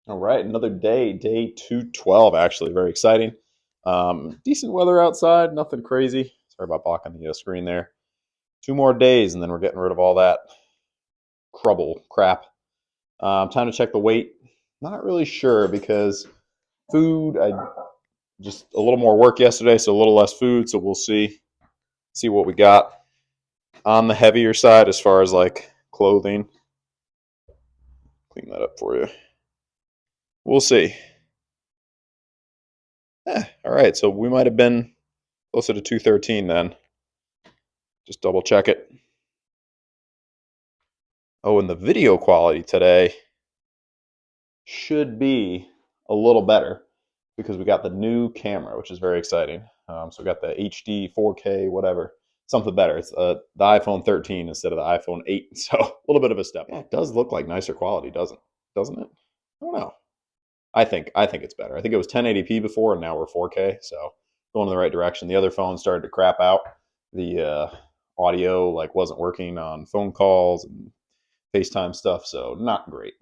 All right, another day, day 212, actually. Very exciting. Decent weather outside, nothing crazy. Sorry about blocking the screen there. 2 more days, and then we're getting rid of all that crap. Time to check the weight. Not really sure because food, I just a little more work yesterday, so a little less food, so we'll see what we got. On the heavier side as far as like clothing. Clean that up for you. We'll see. All right, so we might have been closer to 213 then. Just double check it. Oh, and the video quality today should be a little better because we got the new camera, which is very exciting. So we got the HD, 4K, whatever, something better. It's the iPhone 13 instead of the iPhone 8. So a little bit of a step. Yeah, it does look like nicer quality, doesn't it? I don't know. I think it's better. I think it was 1080p before, and now we're 4K. So going in the right direction. The other phone started to crap out. The audio wasn't working on phone calls and FaceTime stuff, so not great.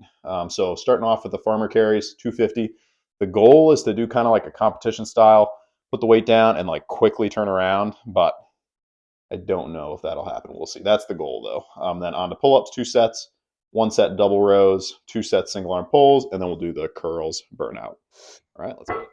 So starting off with the farmer carries, 250. The goal is to do kind of like a competition style, put the weight down and quickly turn around, but I don't know if that'll happen. We'll see. That's the goal though. Then on to pull-ups, 2 sets, 1 set double rows, 2 sets single arm pulls, and then we'll do the curls burnout. All right, let's go.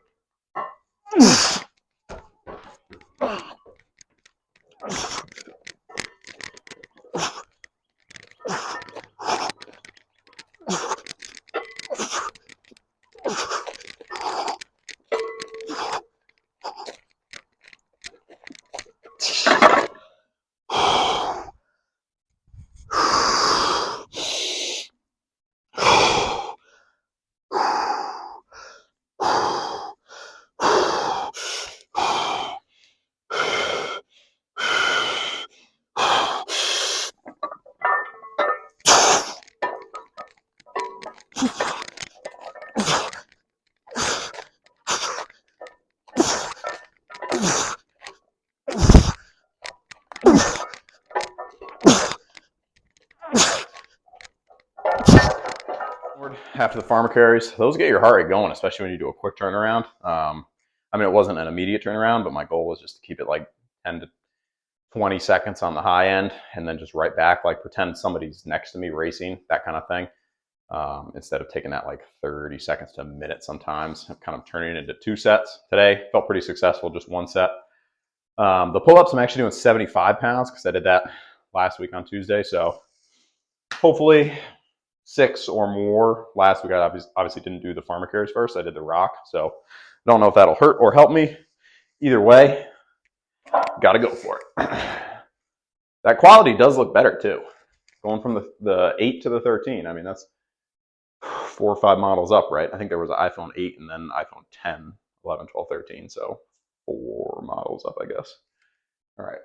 After the farmer carries, those get your heart rate going, especially when you do a quick turnaround. I mean, it wasn't an immediate turnaround, but my goal was just to keep it 10 to 20 seconds on the high end and then just right back, pretend somebody's next to me racing, that kind of thing. Instead of taking that 30 seconds to a minute sometimes, I'm kind of turning it into 2 sets. Today felt pretty successful, just 1 set. The pull-ups, I'm actually doing 75 pounds because I did that last week on Tuesday. So hopefully 6 or more. Last week I obviously didn't do the farmer carries first. I did the rock. So I don't know if that'll hurt or help me. Either way, got to go for it. That quality does look better too. Going from the 8 to the 13. I mean, that's 4 or 5 models up, right? I think there was an iPhone 8 and then iPhone 10, 11, 12, 13. So 4 models up, I guess. All right.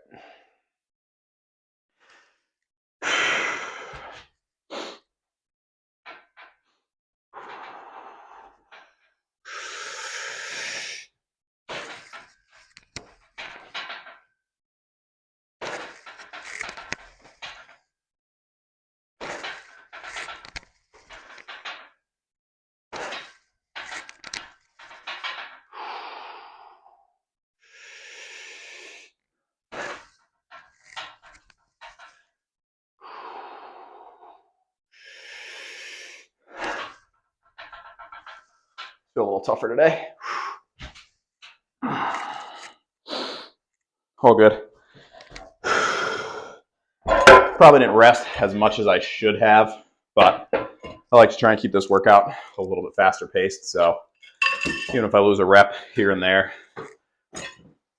Feel a little tougher today. All good. Probably didn't rest as much as I should have, but I like to try and keep this workout a little bit faster paced. So even if I lose a rep here and there.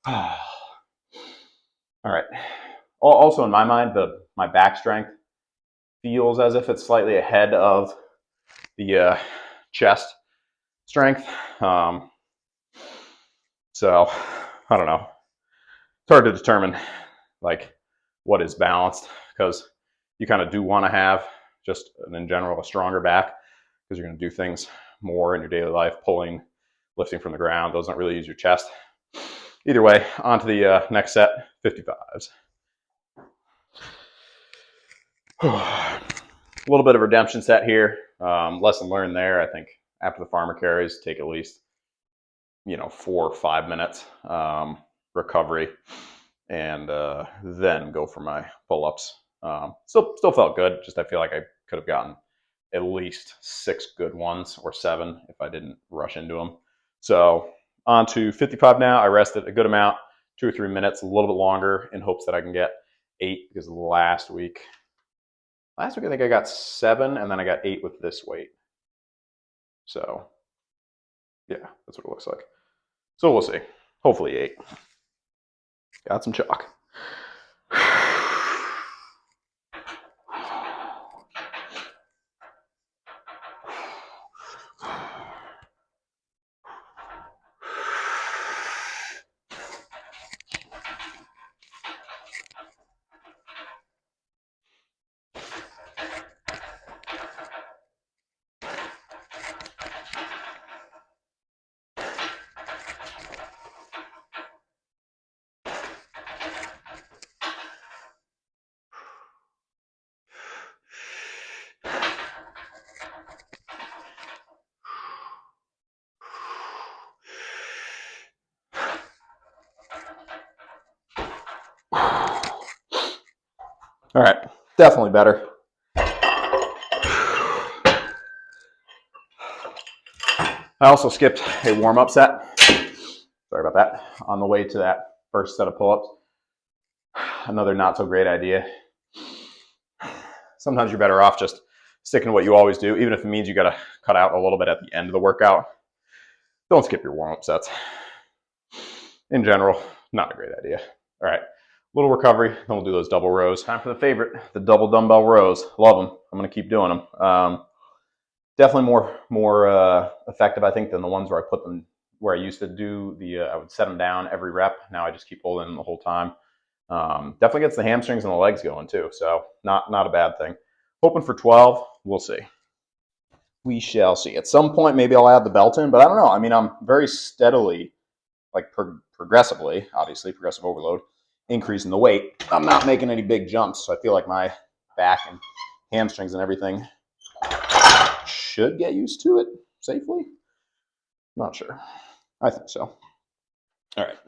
All right. Also in my mind, my back strength feels as if it's slightly ahead of the chest strength. So I don't know. It's hard to determine what is balanced because you kind of do want to have just in general a stronger back because you're going to do things more in your daily life, pulling, lifting from the ground. Those don't really use your chest. Either way, on to the next set, 55s. A little bit of redemption set here. Lesson learned there. I think after the farmer carries, take at least, 4 or 5 minutes recovery, and then go for my pull-ups. Still felt good. Just I feel like I could have gotten at least 6 good ones or 7 if I didn't rush into them. So on to 55 now. I rested a good amount, 2 or 3 minutes, a little bit longer, in hopes that I can get 8, because last week I think I got 7, and then I got 8 with this weight. So yeah, that's what it looks like. So we'll see. Hopefully 8. Got some chalk. All right, definitely better. I also skipped a warm-up set. Sorry about that. On the way to that first set of pull-ups. Another not so great idea. Sometimes you're better off just sticking to what you always do, even if it means you got to cut out a little bit at the end of the workout. Don't skip your warm-up sets. In general, not a great idea. All right, little recovery, then we'll do those double rows. Time for the favorite, the double dumbbell rows. Love them. I'm going to keep doing them. Definitely more effective, I think, than the ones where I put them, where I used to do I would set them down every rep. Now I just keep holding them the whole time. Definitely gets the hamstrings and the legs going too, so not a bad thing. Hoping for 12, we'll see. We shall see. At some point, maybe I'll add the belt in, but I don't know. I mean, I'm very steadily, like progressively, obviously, progressive overload, increasing the weight. I'm not making any big jumps, so I feel like my back and hamstrings and everything should get used to it safely. Not sure. I think so. All right.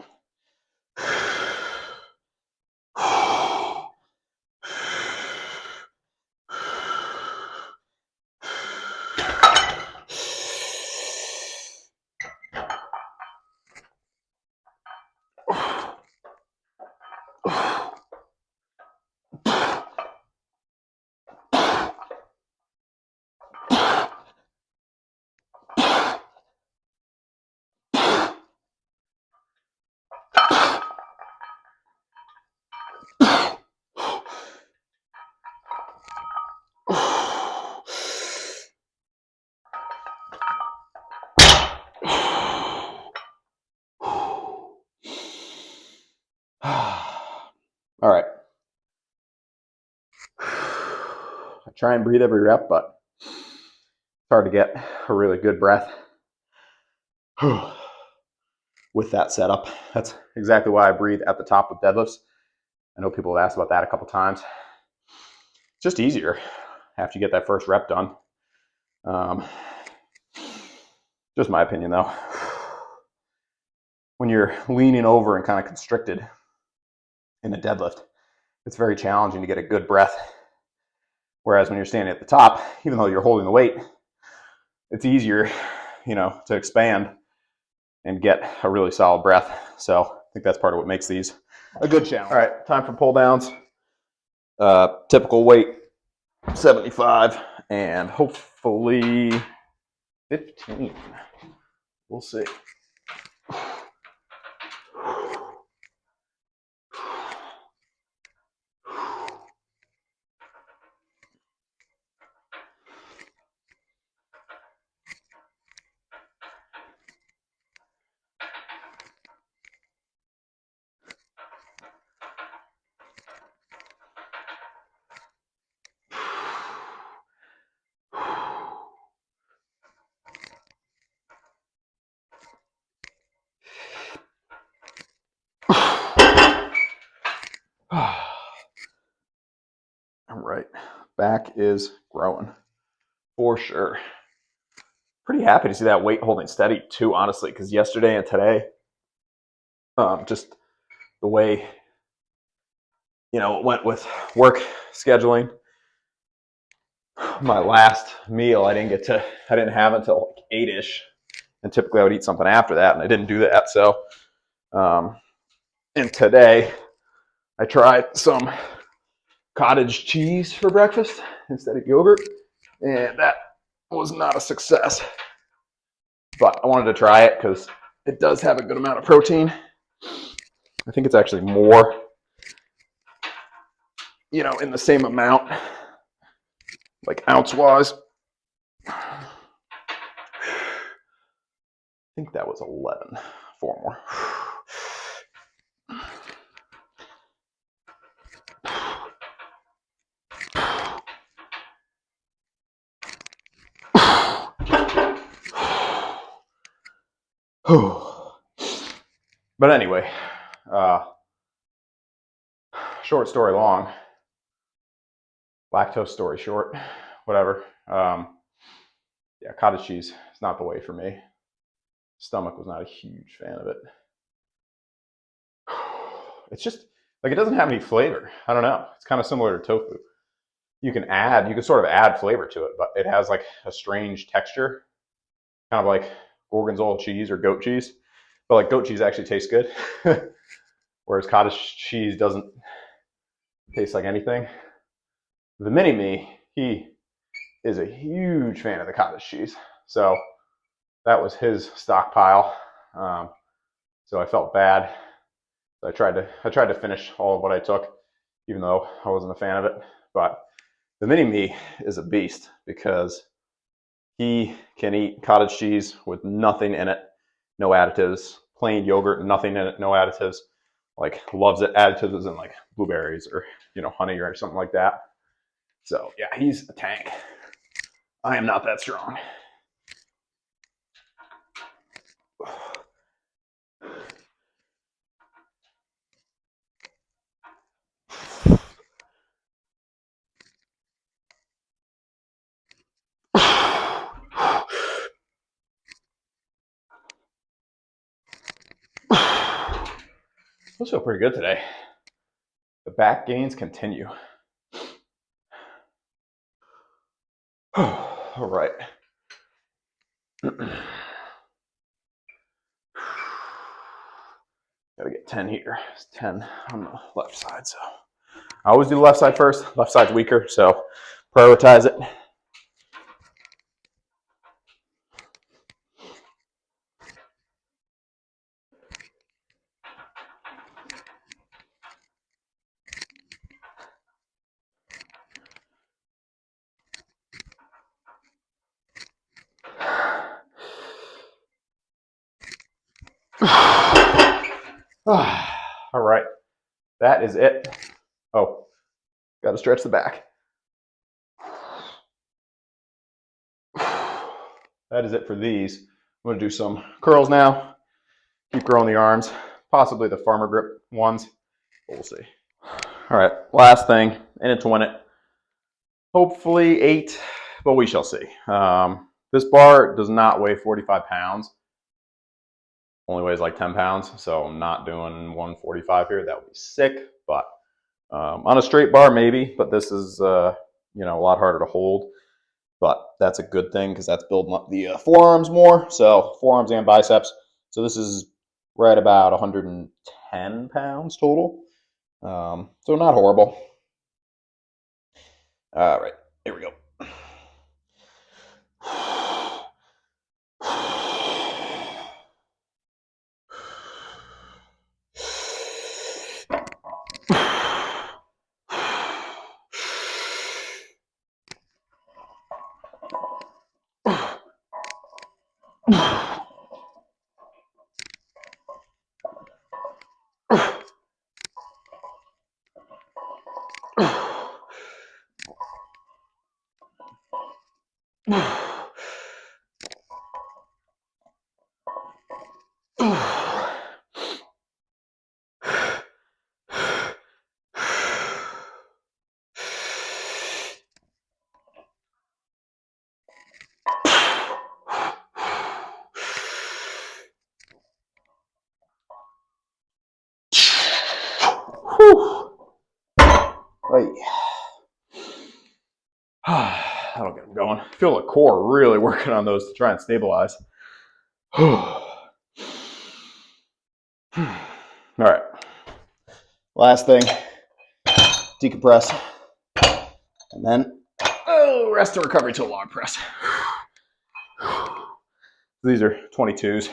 All right. I try and breathe every rep, but it's hard to get a really good breath with that setup. That's exactly why I breathe at the top with deadlifts. I know people have asked about that a couple times. It's just easier after you get that first rep done. Just my opinion, though. When you're leaning over and kind of constricted in a deadlift, it's very challenging to get a good breath. Whereas when you're standing at the top, even though you're holding the weight, it's easier, to expand and get a really solid breath. So I think that's part of what makes these a good challenge. All right, time for pull downs. Typical weight, 75, and hopefully 15. We'll see. All right, back is growing for sure. pretty happy to see that weight holding steady too, honestly, because yesterday and today, just the way, it went with work scheduling. My last meal, I didn't have until like 8-ish. And typically I would eat something after that, and I didn't do that. So, and today I tried some cottage cheese for breakfast instead of yogurt, and that was not a success. But I wanted to try it because it does have a good amount of protein. I think it's actually more, in the same amount, like ounce-wise. I think that was 11. 4 more. But anyway, short story long, lactose story short, whatever. Yeah, cottage cheese is not the way for me. Stomach was not a huge fan of it. It's just like it doesn't have any flavor. I don't know. It's kind of similar to tofu. You can sort of add flavor to it, but it has like a strange texture, kind of like gorgonzola cheese or goat cheese. But like goat cheese actually tastes good, whereas cottage cheese doesn't taste like anything. The mini me, he is a huge fan of the cottage cheese, so that was his stockpile. So I felt bad. So I tried to finish all of what I took, even though I wasn't a fan of it. But the mini me is a beast because he can eat cottage cheese with nothing in it, no additives, plain yogurt, nothing in it, no additives. Like loves it. Additives in like blueberries or honey or something like that. So yeah, he's a tank. I am not that strong. Those feel pretty good today. The back gains continue. All right. Gotta get 10 here. It's 10 on the left side. So I always do the left side first. Left side's weaker, so prioritize it. All right, that is it. Oh, got to stretch the back. That is it for these. I'm going to do some curls now. Keep growing the arms, possibly the farmer grip ones, but we'll see. All right, last thing, in it to win it. Hopefully 8, but we shall see. This bar does not weigh 45 pounds. Only weighs like 10 pounds, so I'm not doing 145 here. That would be sick, but on a straight bar maybe, but this is a lot harder to hold. But that's a good thing because that's building up the forearms more. So forearms and biceps. So this is right about 110 pounds total. So not horrible. All right, here we go. Right. That'll get them going. Feel the core really working on those to try and stabilize. All right. Last thing, decompress. And then, rest and recovery to a log press. These are 22s.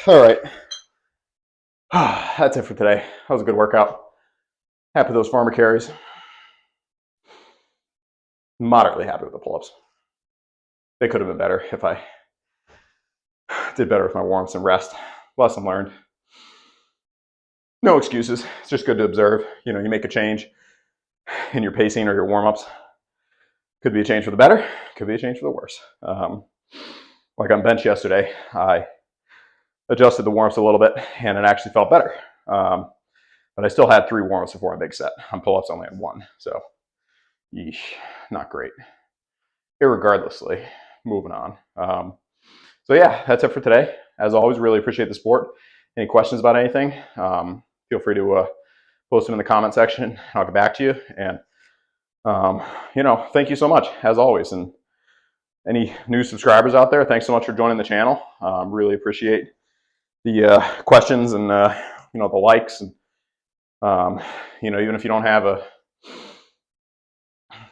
All right. That's it for today. That was a good workout. Happy with those farmer carries. Moderately happy with the pull-ups. They could have been better if I did better with my warm-ups and rest. Lesson learned. No excuses. It's just good to observe. You know, you make a change in your pacing or your warm-ups. Could be a change for the better. Could be a change for the worse. Like on bench yesterday, I adjusted the warm-ups a little bit and it actually felt better. But I still had 3 warm-ups before a big set. On pull-ups, I only had 1. So, yeesh, not great. Irregardlessly, moving on. So yeah, that's it for today. As always, really appreciate the support. Any questions about anything, feel free to post them in the comment section and I'll get back to you. And, you know, thank you so much, as always. And any new subscribers out there, thanks so much for joining the channel. Really appreciate the questions and, you know, the likes. And, you know, even if you don't have a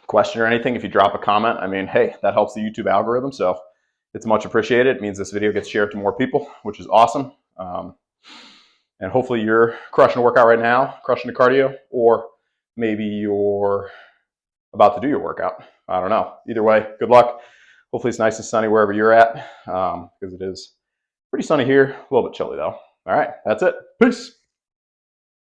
question or anything, if you drop a comment, I mean, hey, that helps the YouTube algorithm. So it's much appreciated. It means this video gets shared to more people, which is awesome. And hopefully you're crushing a workout right now, crushing the cardio, or maybe you're about to do your workout. I don't know. Either way, good luck. Hopefully it's nice and sunny wherever you're at, because it is pretty sunny here. A little bit chilly though. All right, that's it. Peace.